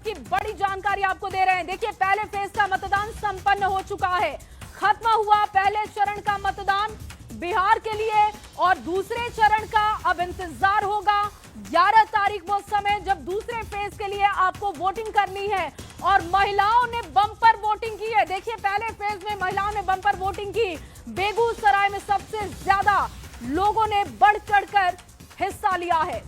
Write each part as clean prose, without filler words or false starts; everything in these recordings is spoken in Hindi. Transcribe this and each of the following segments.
की बड़ी जानकारी आपको दे रहे हैं। देखिए, पहले फेज का मतदान संपन्न हो चुका है, खत्म हुआ पहले चरण का मतदान बिहार के लिए, और दूसरे चरण का अब इंतजार होगा 11 तारीख, वो समय जब दूसरे फेज के लिए आपको वोटिंग करनी है। और महिलाओं ने बम्पर वोटिंग की है। देखिए, पहले फेज में महिलाओं ने बम्पर वोटिंग की। बेगूसराय में सबसे ज्यादा लोगों ने बढ़ चढ़कर हिस्सा लिया है।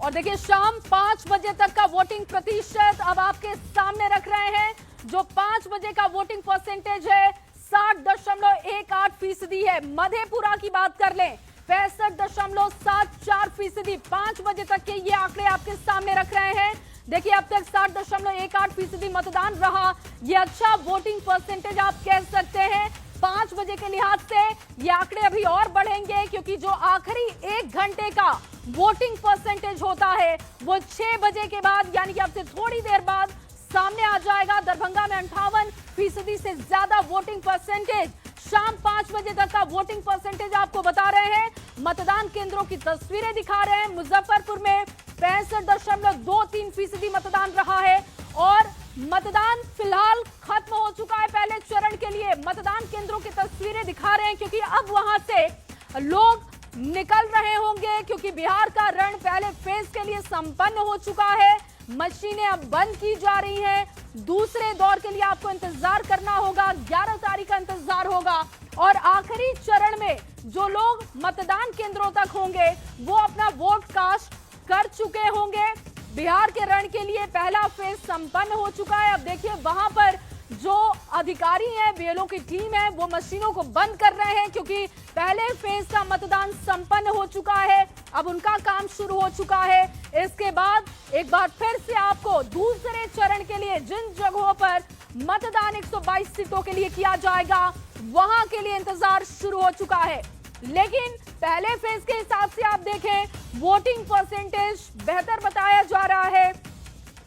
और देखिए, शाम 5 बजे तक का वोटिंग प्रतिशत अब आपके सामने रख रहे हैं। जो 5 बजे का वोटिंग परसेंटेज है 60.18% है। मधेपुरा की बात कर लें 65.74%। 5 बजे तक के ये आंकड़े आपके सामने रख रहे हैं। देखिए, अब तक 60.18% मतदान रहा। ये अच्छा वोटिंग परसेंटेज आप कह सकते हैं। 5 बजे के लिहाज से ये आंकड़े अभी और बढ़ेंगे, क्योंकि जो आखिरी 1 घंटे का वोटिंग परसेंटेज होता है वो 6 बजे के बाद, यानी कि अब से थोड़ी देर बाद सामने आ जाएगा। दरभंगा में 58% से ज्यादा वोटिंग परसेंटेज। शाम 5 बजे तक का वोटिंग परसेंटेज आपको बता रहे हैं। मतदान केंद्रों की तस्वीरें दिखा रहे हैं। मुजफ्फरपुर में 65.23% मतदान रहा है, और मतदान फिलहाल खत्म हो चुका है पहले चरण के लिए। मतदान केंद्रों की तस्वीरें दिखा रहे हैं, क्योंकि अब वहां से लोग निकल रहे होंगे, क्योंकि बिहार का रण पहले फेज के लिए संपन्न हो चुका है। मशीनें अब बंद की जा रही हैं। दूसरे दौर के लिए आपको इंतजार करना होगा, 11 तारीख का इंतजार होगा। और आखिरी चरण में जो लोग मतदान केंद्रों तक होंगे वो अपना वोट कास्ट कर चुके होंगे। बिहार के रण के लिए पहला फेज संपन्न हो चुका है। अब देखिए, वहां पर जो अधिकारी हैं, बीएलओ की टीम है, वो मशीनों को बंद कर रहे हैं, क्योंकि पहले फेज का मतदान संपन्न हो चुका है। अब उनका काम शुरू हो चुका है। इसके बाद एक बार फिर से आपको दूसरे चरण के लिए जिन जगहों पर मतदान 122 सीटों के लिए किया जाएगा, वहां के लिए इंतजार शुरू हो चुका है। लेकिन पहले फेज के हिसाब से आप देखें, वोटिंग परसेंटेज बेहतर बताया जा रहा है।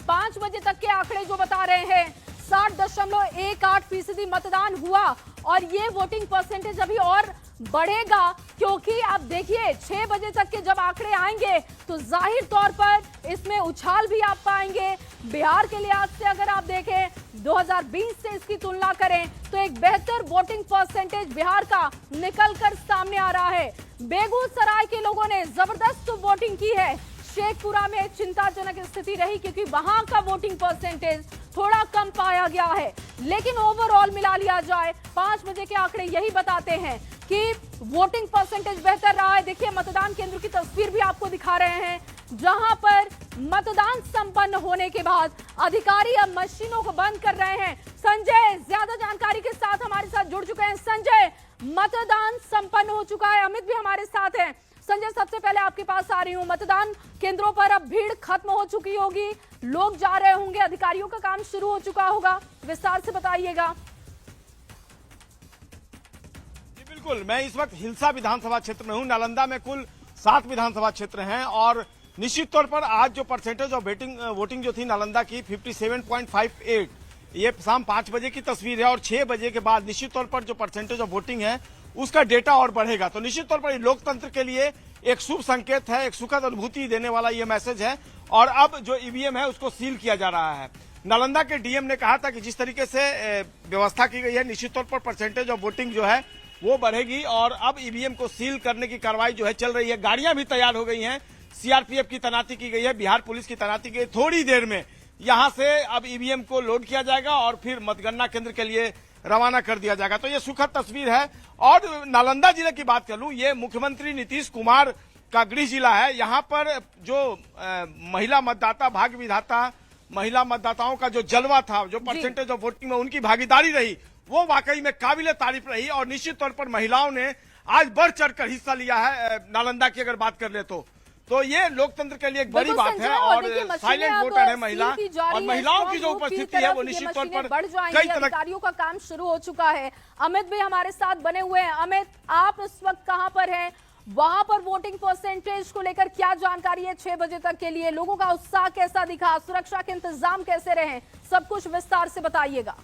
5 बजे तक के आंकड़े जो बता रहे हैं 60.18% मतदान हुआ, और ये वोटिंग परसेंटेज अभी और बढ़ेगा, क्योंकि आप देखिए 6 बजे तक के जब आंकड़े आएंगे तो जाहिर तौर पर इसमें उछाल भी आप पाएंगे। बिहार के लिहाज से अगर आप देखें 2020 से इसकी तुलना करें तो एक बेहतर वोटिंग परसेंटेज बिहार का निकलकर सामने आ रहा है। बेगूसराय के लोगों ने जबरदस्त वोटिंग की है। शेखपुरा में चिंताजनक स्थिति रही, क्योंकि वहां का वोटिंग परसेंटेज थोड़ा कम पाया गया है। लेकिन ओवरऑल मिला लिया जाए 5 बजे के आंकड़े यही बताते हैं कि वोटिंग परसेंटेज बेहतर रहा है। देखिए, मतदान केंद्र की तस्वीर भी आपको दिखा रहे हैं, जहां पर मतदान संपन्न होने के बाद अधिकारी अब मशीनों को बंद कर रहे हैं। संजय ज्यादा जानकारी के साथ हमारे साथ जुड़ चुके हैं। संजय, मतदान संपन्न हो चुका है, अमित भी हमारे साथ है। संजय, सबसे पहले आपके पास आ रही हूँ। मतदान केंद्रों पर अब भीड़ खत्म हो चुकी होगी, लोग जा रहे होंगे, अधिकारियों का काम शुरू हो चुका होगा, विस्तार से बताइएगा। बिल्कुल, मैं इस वक्त हिलसा विधानसभा क्षेत्र में हूं। नालंदा में कुल 7 विधानसभा क्षेत्र हैं, और निश्चित तौर पर आज जो परसेंटेज ऑफ वोटिंग जो थी नालंदा की 57.58, ये शाम 5 बजे की तस्वीर है। और 6 बजे के बाद निश्चित तौर पर जो परसेंटेज ऑफ वोटिंग है उसका डेटा और बढ़ेगा। तो निश्चित तौर पर लोकतंत्र के लिए एक शुभ संकेत है, एक सुखद अनुभूति देने वाला ये मैसेज है। और अब जो ईवीएम है उसको सील किया जा रहा है। नालंदा के डीएम ने कहा था कि जिस तरीके से व्यवस्था की गई है, निश्चित तौर पर परसेंटेज ऑफ वोटिंग जो है वो बढ़ेगी। और अब ईवीएम को सील करने की कार्रवाई जो है चल रही है। गाड़ियां भी तैयार हो गई हैं, सीआरपीएफ की तैनाती की गई है, बिहार पुलिस की तैनाती की गई। थोड़ी देर में यहां से अब ईवीएम को लोड किया जाएगा और फिर मतगणना केंद्र के लिए रवाना कर दिया जाएगा। तो ये सुखद तस्वीर है। और नालंदा जिले की बात कर लूं, ये मुख्यमंत्री नीतीश कुमार का गृह जिला है। यहाँ पर जो महिला मतदाता, भाग्य विधाता महिला मतदाताओं का जो जलवा था, जो परसेंटेज ऑफ वोटिंग में उनकी भागीदारी रही, वो वाकई में काबिले तारीफ रही। और निश्चित तौर पर महिलाओं ने आज बढ़ चढ़कर हिस्सा लिया है। नालंदा की अगर बात कर ले तो ये लोकतंत्र के लिए एक बड़ी बात है। और साइलेंट वोटर है महिला, और महिलाओं की जो उपस्थिति है वो निश्चित तौर पर कई तरह अधिकारियों का काम शुरू हो चुका है। अमित भी हमारे साथ बने हुए हैं। अमित, आप इस वक्त कहां पर हैं? वहां पर वोटिंग परसेंटेज को लेकर क्या जानकारी है? 6 बजे तक के लिए लोगों का उत्साह कैसा दिखा, सुरक्षा के इंतजाम कैसे रहे, सब कुछ विस्तार से बताइएगा।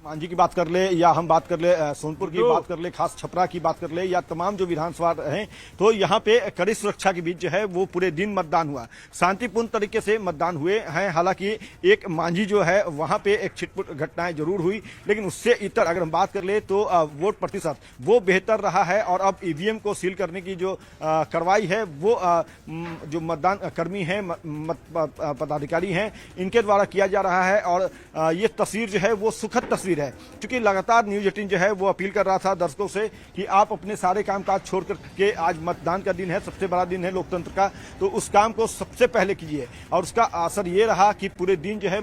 मांझी की बात कर ले या हम बात कर ले सोनपुर की बात कर ले, खास छपरा की बात कर ले या तमाम जो विधानसभा हैं, तो यहाँ पे कड़ी सुरक्षा के बीच जो है वो पूरे दिन मतदान हुआ। शांतिपूर्ण तरीके से मतदान हुए हैं। हालांकि एक मांझी जो है वहां पे एक छिटपुट घटनाएं जरूर हुई, लेकिन उससे इतर अगर हम बात कर ले तो वोट प्रतिशत वो बेहतर रहा है। और अब ईवीएम को सील करने की जो कार्रवाई है वो जो मतदान कर्मी हैं, पदाधिकारी हैं, इनके द्वारा किया जा रहा है। और ये तस्वीर जो है वो सुखद तस्वीर है, क्योंकि लगातार न्यूज 18 जो है वो अपील कर रहा था दर्शकों से कि आप अपने सारे कामकाज छोड़ करके, आज मतदान का दिन है, सबसे बड़ा दिन है लोकतंत्र का, तो उस काम को सबसे पहले कीजिए। और उसका असर ये रहा कि पूरे दिन जो है